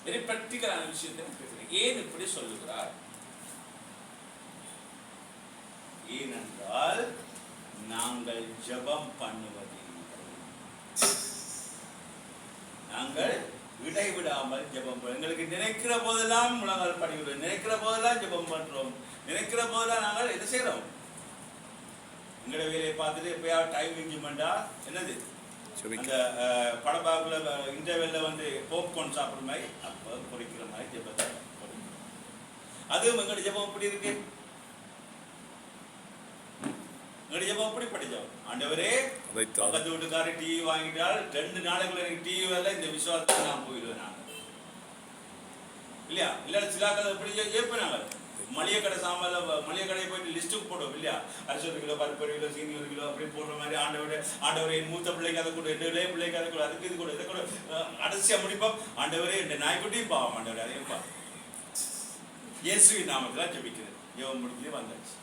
Very பிராக்டிக்கலான விஷயத்தை பேசுறேன். ஏன் இப்படி சொல்லுகிறார்? ஏனென்றால் நாங்கள் ஜெபம் பண்ணுவதில்லை. நாங்கள் இடைவிடாமல் ஜெபம் பண்ணுவோம். எங்களுக்கு நினைக்கிற போதெல்லாம் முழங்கால் படிக்கிறோம், நினைக்கிற போதெல்லாம் ஜெபம் பண்றோம், நினைக்கிற போதெல்லாம் நாங்கள் என்ன செய்யறோம்? எங்களோட வேலையை பார்த்துட்டு எப்பயாவது டைம் இன்ஜிமெண்டா என்னது அந்த படப்பாக்குல இன்டர்வெல்ல வந்து பாப்கார்ன் சாப்பிட்ற மாதிரி அப்போ பொறிக்கிற மாதிரி ஜெபத்தை பொறிக்கிறோம். அதுவும் எங்களோட ஜெபம் எப்படி இருக்கு? எங்களோட ஜெபம் எப்படி படிச்சோம்? ஆண்டவரே, பக்கத்து வீட்டுக்காரர் டிவி வாங்கிட்டால் 2 நாளைக்குள்ள எனக்கு டிவி வரல, இந்த விசுவாசத்தை நான் போயிடுவேன் நான் இல்லையா? இல்ல சிலாக்கள் எப்படி ஜெயிப்பேன். மளிகை கடை சாமான் மளிகை கடையை போயிட்டு லிஸ்ட்டுக்கு போடுவோம் இல்லையா? அரிசி 1 கிலோ, பருப்பு 1 கிலோ, சீனி 1 கிலோ அப்படி போடுற மாதிரி ஆண்டவரே என் மூத்த பிள்ளைக்கு அதை கூட, 2 இளைய பிள்ளைக்கு அதை கூட, அதுக்கு இது கூட, இதை கூட அரிசியா முடிப்போம். ஆண்டவரே என் நாய்க்குட்டியும் பாவம், ஆண்டவரே அதையும் பாவம். இயேசுவின் நாமத்தில் ஜெபிக்கிறது. ஜெபம் முடிஞ்சு வந்தாச்சு.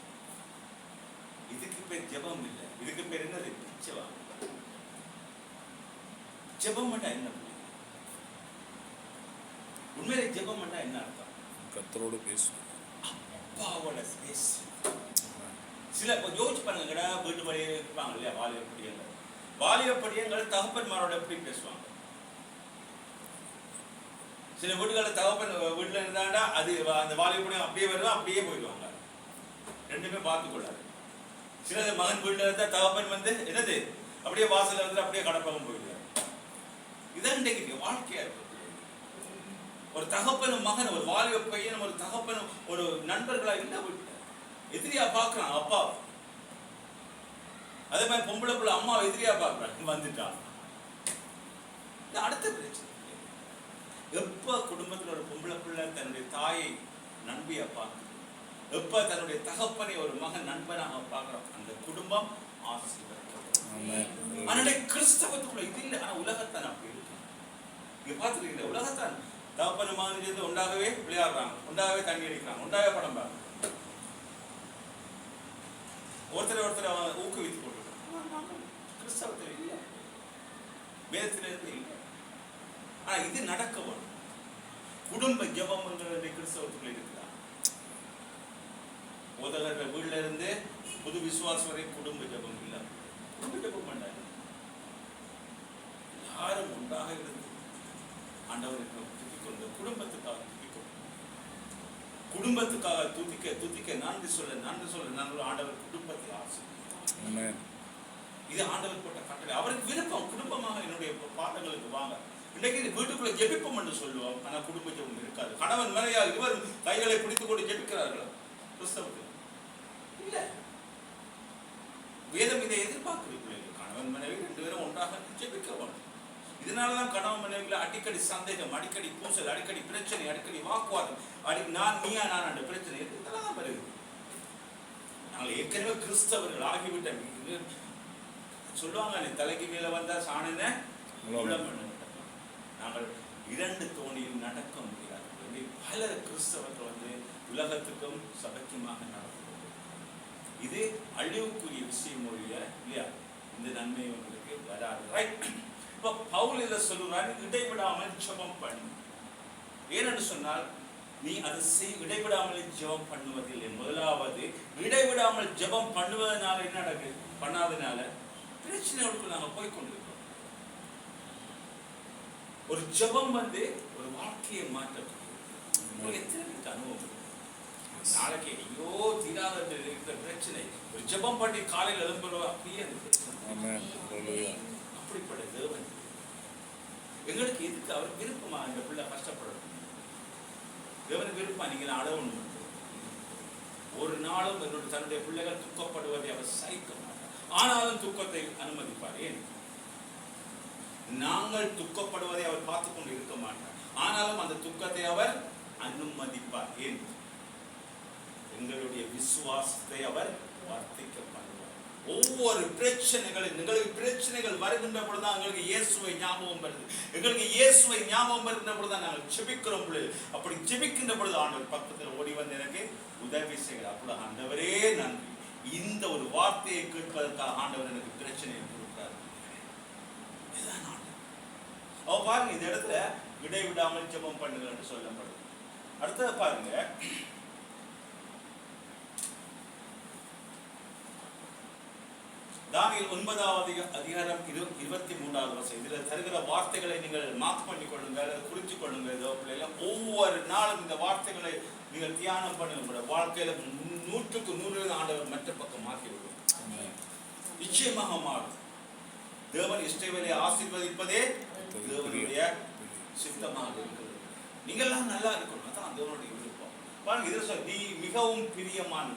இதுக்கு பேர் ஜெபம் இல்லை. இதுக்கு பேர் என்னது? ஜெபம். ஜெபம் பண்ணா என்ன? உண்மையிலே ஜெபம் பண்ணா என்ன அர்த்தம்? கர்த்தரோடு பேசும், அப்பாவோட பேசு. சில யோசிச்சு பண்ணுங்கடா, வீட்டு படியே இருப்பாங்க இல்லையா? வாலிபப்படியங்கள் தகப்பன்மாரோட எப்படி பேசுவாங்க? சில வீடுகளில் தகப்பன் வீட்டுல இருந்தாண்டா அது அந்த வாலிபப்படியும் அப்படியே வருவா, அப்படியே போயிடுவாங்க. ரெண்டுமே பார்த்து கொள்ளாது. சில மகன் வீட்டுல இருந்தா தகப்பன் வந்து என்னது அப்படியே வாசல்ல வந்து அப்படியே கடப்பகம் போயிடுவார். இதான் இன்றைக்கு வாழ்க்கையா இருக்கு. ஒரு தகப்பனும் மகன், ஒரு வாலிப பையனும் ஒரு தகப்பனும் ஒரு நண்பர்களா இல்ல வீட்டுல எதிரியா பாக்குறான் அப்பா. அதே மாதிரி பொம்பளை பிள்ளை அம்மா எதிரியா பாக்குறான் வந்துட்டான். அடுத்த பிரச்சனை, எப்ப குடும்பத்துல ஒரு பொம்பளை பிள்ளை தன்னுடைய தாயை நண்பியா பார்க்குது, எப்ப தன்னுடைய தகப்பனை ஒரு மகன் நண்பனாக பார்க்கிறோம், அந்த குடும்பம் ஆசீர்வதிக்கப்படும். ஆனா கிறிஸ்தவத்துக்குள்ள இது இல்லை. ஆனா உலகத்தான் அப்படி இருக்கு. இங்க பார்த்துருக்கீங்க, உலகத்தான் தகப்பன மகன் சேர்ந்து ஒன்றாகவே விளையாடுறாங்க, ஒன்றாகவே தண்ணி அடிக்கிறாங்க, ஒன்றாகவே படம் பார்க்கறாங்க, ஒருத்தரை ஊக்குவித்து போட்டுருக்காங்க. கிறிஸ்தவத்தில் இல்லை, வேதத்திலிருந்து இல்லை. ஆனா இது நடக்க வேணும். குடும்ப ஜெபம் கிறிஸ்தவத்துக்குள்ள இருக்குதா? போதகர்கள் வீட்டுல இருந்து புது விசுவாசம் வரை குடும்ப ஜெபம் இல்லை. குடும்ப ஜெபம் பண்ணாங்க. யாரும் ஒன்றாக இருந்து ஆண்டவருக்கு துதிக்கொண்டு குடும்பத்துக்காக துதிக்கும், குடும்பத்துக்காக துதிக்க நன்றி சொல்ல ஆண்டவர் குடும்பத்தை ஆசீர்வதிப்பார். இது ஆண்டவர் போட்ட கட்டளை. அவருக்கு விருப்பம் குடும்பமாக என்னுடைய பாதங்களுக்கு வாங்க. இன்னைக்கு வீட்டுக்குள்ள ஜெபிப்போம் என்று சொல்லுவோம், ஆனா குடும்ப ஜெபம் இருக்காது. கணவன் மனைவியா இருவரும் கைகளை பிடித்துக் கொண்டு ஜெபிக்கிறார்கள். கிறிஸ்தவத்தில் இல்ல. வேதம் இதை எதிர்பார்க்குது. பிள்ளைகள் கணவன் மனைவி 2 பேரும் ஒன்றாக ஜெபிக்க வேண்டும். இதனாலதான் கணவன் மனைவிகளை அடிக்கடி சந்தேகம், அடிக்கடி பூசல், அடிக்கடி பிரச்சனை, அடிக்கடி வாக்குவாதம், நான் நீயா நான் அந்த பிரச்சனை இதெல்லாம் வருது. நாங்கள் ஏற்கனவே கிறிஸ்தவர்கள் ஆகிவிட்ட சொல்லுவாங்க, தலைக்கு மேல வந்தா சாணன நாங்கள் 2 தோணியில் நடக்க முடியாது. பல கிறிஸ்தவர்கள் வந்து உலகத்துக்கும் சபைக்குமாக நடக்கும். இது அழிவுக்குரிய விஷயம் இல்லையா? இந்த நன்மை உங்களுக்கு வராது. ரைட். இப்ப பவுல் இதை சொல்லுறாரு, இடைவிடாமல் ஜெபம் பண்ணு. ஏனென்று சொன்னால் நீ அதை இடைவிடாமல் ஜெபம் பண்ணுவதில்லை. முதலாவது இடைவிடாமல் ஜெபம் பண்ணுவதனால என்ன நடக்குது? பண்ணாதனால பிரச்சனைகளுக்கு நாங்கள் போய் கொண்டிருக்கோம். ஒரு ஜெபம் வந்து ஒரு வாழ்க்கையை மாற்றக்கூடிய எத்தனை அனுபவம். நாளைக்கு ஐயோ தீராத இருக்கிற பிரச்சனை ஒரு ஜெபம் பண்ணி காலையில் எழும்புறோம், அப்படியே அந்த பிரச்சனை. அப்படிப்பட்ட தேவன் எங்களுக்கு எதுக்கு அவர் விருப்பமா இந்த பிள்ளை கஷ்டப்படணும்? தேவனுக்கு விருப்பமா நீங்கள் அழகணும். ஒரு நாளும் என்னுடைய தன்னுடைய பிள்ளைகள் துக்கப்படுவதை அவர் சகிக்க மாட்டார். ஆனாலும் துக்கத்தை அனுமதிப்பார். ஏன்? நாங்கள் துக்கப்படுவதை அவர் பார்த்து கொண்டு இருக்க மாட்டார். ஆனாலும் அந்த துக்கத்தை அவர் அனுமதிப்பார். ஏன்? எங்களுடைய விசுவாசத்தை அவர் வர்த்திக்க பண்ணுவார். ஒவ்வொரு பிரச்சனைகள் வருகின்ற பொழுதுதான் எங்களுக்கு இயேசுவை ஞாபகம் வருது. எங்களுக்கு இயேசுவை ஞாபகம் வருகின்ற பொழுதுதான் நாங்கள் ஜெபிக்கிறோம். அப்படி ஜெபிக்கின்ற பொழுது ஆண்டவர் பக்கத்தில் ஓடி வந்து எனக்கு உதவி செய்கிறார். அப்பொழுது ஆண்டவரே நன்றி, இந்த ஒரு வார்த்தையை கேட்பதற்காக ஆண்டவர் எனக்கு பிரச்சனையை கொடுக்கிறார். இதுதான் ஆண்டவர். அவ பாருங்க இந்த இடத்துல இடைவிடாமல் ஜெபம் பண்ணுங்கள் என்று சொல்லப்படுது. அடுத்தது பாருங்க, தானியேல் 9வது அதிகாரம் 23வது வசனம். இதுல தருகிற வார்த்தைகளை நீங்கள் மார்க் பண்ணி கொள்ளுங்க, குறித்து கொள்ளுங்க. இதோ பிள்ளைல ஒவ்வொரு நாளும் இந்த வார்த்தைகளை நீங்கள் தியானம் பண்ணுங்க. வாழ்க்கையில 100க்கு 100 ஆண்டவர் மற்ற பக்கம் மாற்றி விடுவோம். நிச்சயமாக மாறும். தேவன் இஸ்ரவேலை ஆசீர்வதிப்பதே தேவனுடைய சித்தமாக இருக்கிறது. நீங்கள்லாம் நல்லா இருக்கணும், அதான் தேவனுடைய விருப்பம். பாருங்க, இது நீ மிகவும் பிரியமான